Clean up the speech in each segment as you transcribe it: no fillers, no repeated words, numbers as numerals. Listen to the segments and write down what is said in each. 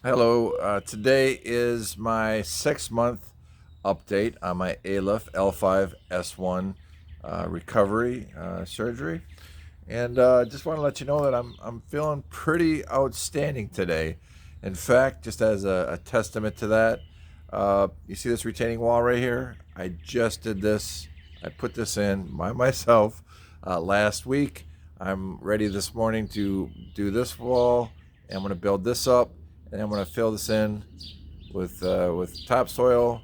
Hello. Today is my 6 month update on my ALIF L5S1 recovery surgery, and just want to let you know that I'm feeling pretty outstanding today. In fact, just as a testament to that, you see this retaining wall right here? I just did this. I put this in by myself last week. I'm ready this morning to do this wall, and I'm going to build this up, and I'm going to fill this in with topsoil.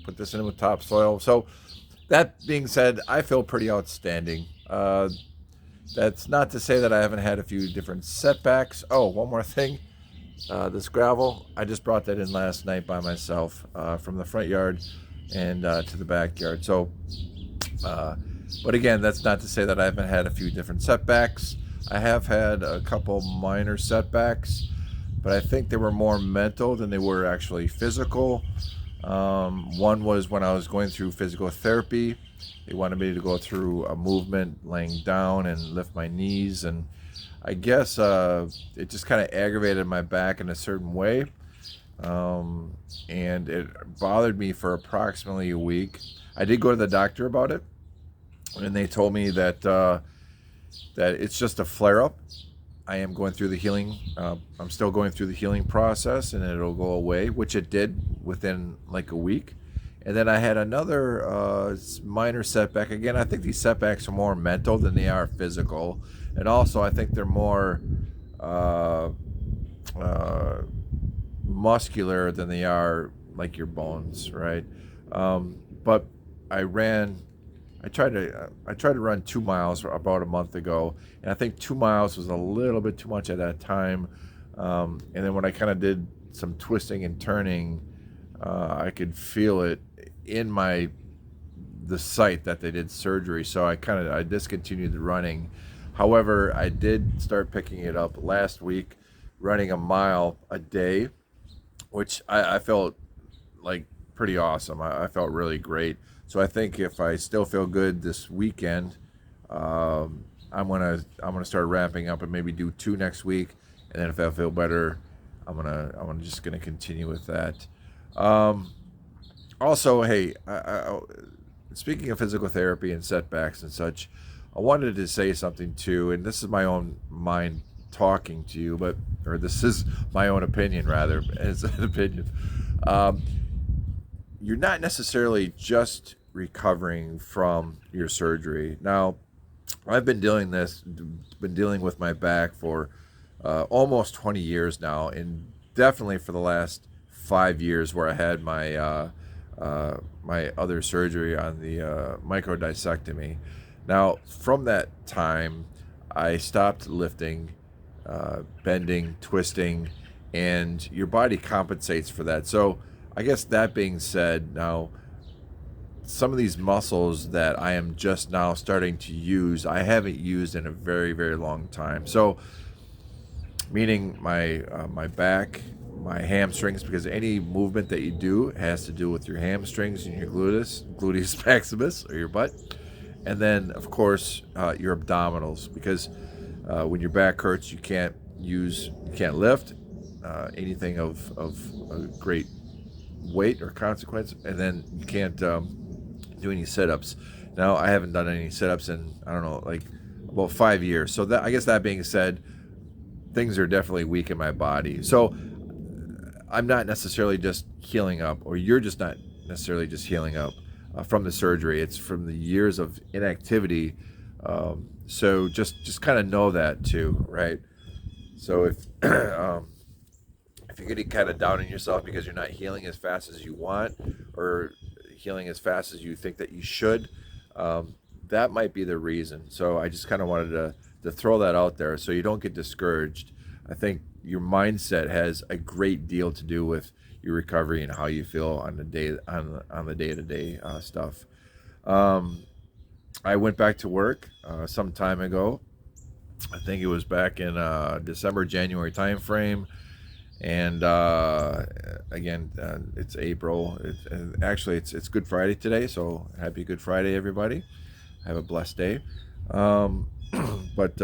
Put this in with topsoil. So that being said, I feel pretty outstanding. That's not to say that I haven't had a few different setbacks. Oh, one more thing. This gravel, I just brought that in last night by myself from the front yard and to the backyard. So, uh, but again, that's not to say that I haven't had a few different setbacks. I have had a couple minor setbacks, but I think they were more mental than they were actually physical. One was when I was going through physical therapy. They wanted me to go through a movement laying down and lift my knees, and I guess it just kind of aggravated my back in a certain way, and it bothered me for approximately a week. I did go to the doctor about it, and they told me that it's just a flare up. I am going through the healing. I'm still going through the healing process, and it'll go away, which it did within like a week. And then I had another minor setback. Again, I think these setbacks are more mental than they are physical, and also I think they're more uh, uh, muscular than they are like your bones, right? But I ran. I tried to run 2 miles about a month ago, and I think 2 miles was a little bit too much at that time. And then when I kind of did some twisting and turning, I could feel it in the site that they did surgery. So I discontinued the running. However, I did start picking it up last week, running a mile a day, which I felt like pretty awesome. I felt really great. So I think if I still feel good this weekend, I'm gonna start ramping up and maybe do two next week, and then if I feel better, I'm just gonna continue with that. Um, Also, hey, speaking of physical therapy and setbacks and such, I wanted to say something too, and this is my own mind talking to you, or this is my own opinion rather, as an opinion. Um, you're not necessarily just recovering from your surgery. Now, I've been dealing with my back for almost 20 years now, and definitely for the last 5 years, where I had my other surgery on the microdiscectomy. Now, from that time, I stopped lifting, bending, twisting, and your body compensates for that. So, I guess that being said, now some of these muscles that I am just now starting to use, I haven't used in a very, very long time. So, meaning my back, my hamstrings, because any movement that you do has to do with your hamstrings and your gluteus maximus, or your butt, and then of course your abdominals, because when your back hurts, you can't lift anything of a great weight or consequence, and then you can't do any sit-ups. Now I haven't done any sit-ups in, I don't know, like about 5 years. So that, I guess that being said, things are definitely weak in my body. So I'm not necessarily just healing up, or you're just not necessarily just healing up from the surgery. It's from the years of inactivity. So just kind of know that too, right? So if you're getting kind of down on yourself because you're not healing as fast as you want, or healing as fast as you think that you should, um, that might be the reason. So I just kind of wanted to throw that out there so you don't get discouraged. I think your mindset has a great deal to do with your recovery and how you feel on the day to day stuff. Um, I went back to work some time ago. I think it was back in December, January timeframe. And again, it's April. Actually, it's Good Friday today, so happy Good Friday, everybody. Have a blessed day. Um, but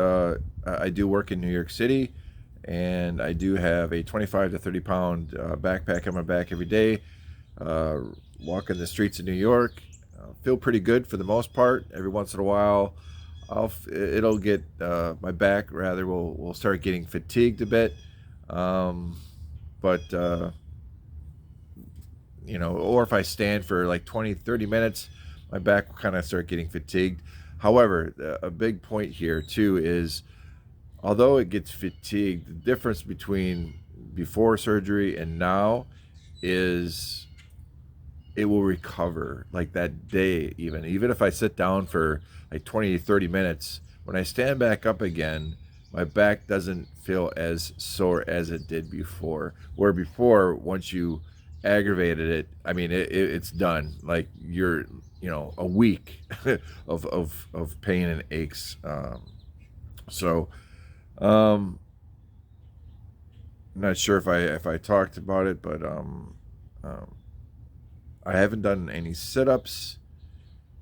I do work in New York City, and I do have a 25 to 30 pound backpack on my back every day. Walking the streets of New York, feel pretty good for the most part. Every once in a while, it'll get my back rather will start getting fatigued a bit, but or if I stand for like 20-30 minutes, my back will kind of start getting fatigued. However, a big point here too is, although it gets fatigued, the difference between before surgery and now is it will recover like that day. Even if I sit down for like 20 to 30 minutes, when I stand back up again, my back doesn't feel as sore as it did before. Where before, once you aggravated it, I mean, it's done. Like you're, a week of pain and aches. So I'm not sure if I talked about it, but I haven't done any sit-ups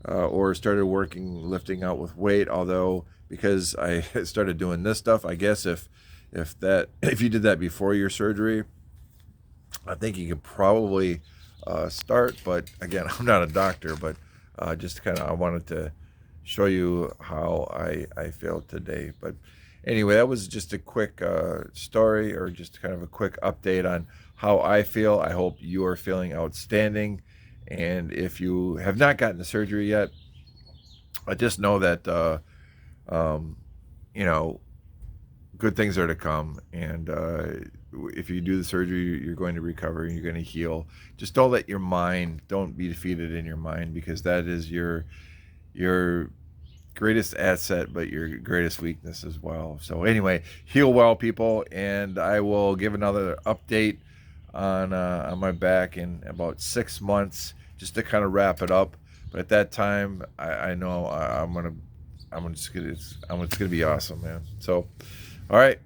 or started lifting out with weight. Although, because I started doing this stuff, I guess if you did that before your surgery, I think you could probably start. But again, I'm not a doctor, but just kind of I wanted to show you how I feel today. But anyway, that was just a quick story, or just kind of a quick update on how I feel. I hope you are feeling outstanding. And if you have not gotten the surgery yet, I just know that um, you know good things are to come. And if you do the surgery, you're going to recover. You're going to heal. Just don't be defeated in your mind, because that is your greatest asset, but your greatest weakness as well. So anyway, heal well, people, and I will give another update on my back in about 6 months, just to kind of wrap it up. But at that time, I know I'm just gonna be awesome, man. So, all right.